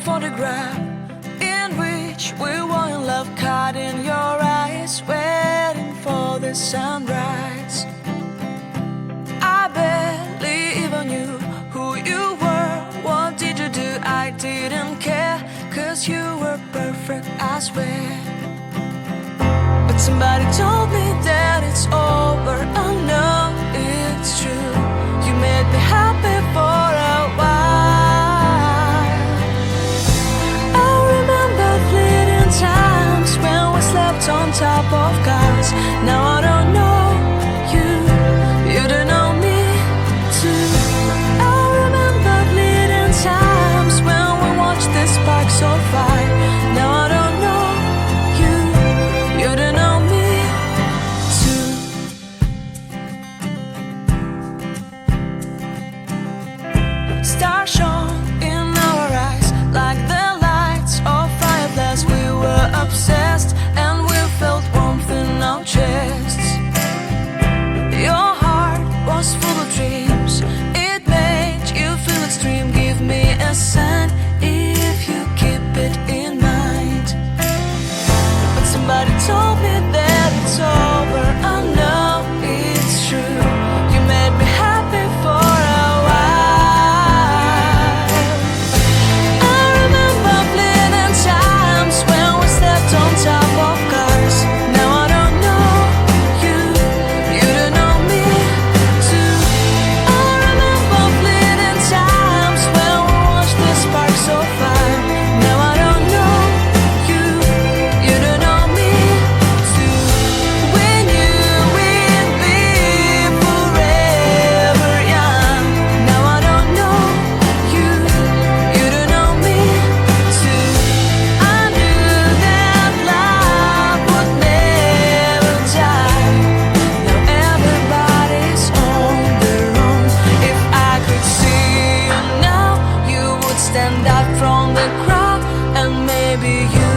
photograph in which we were in love, caught in your eyes, waiting for the sunrise. I barely even knew who you were. What did you do? I didn't care, 'cause you were perfect, I swear. But somebody told me that it's over. I know it's true. You made me happy for a while. I remember fleeting times when we slept on top of cars. Now I don't know you, you don't know me too. I remember fleeting times when we watched the sparks so fire. Now I don't know you, you don't know me too. Stars shone in our eyes like the lights of fireflies. We were obsessed and we felt warmth in our chests. Your heart was full of dreams. It made you feel extreme. Give me a sign if you keep it in mind. But somebody told me that it's over. I know it's true. You made me happy for a while. I remember fleeting times when we slept on top of cars. Now I don't know you, you don't know me too. I remember fleeting times when we watched the sparks so fire. Now I don't know you, you don't know me too. We knew we'd be forever young. Now I don't know you, you don't know me too. I knew that love would never die. Now everybody's on their own. If I could see you now, you would stand out from the crowd, and maybe you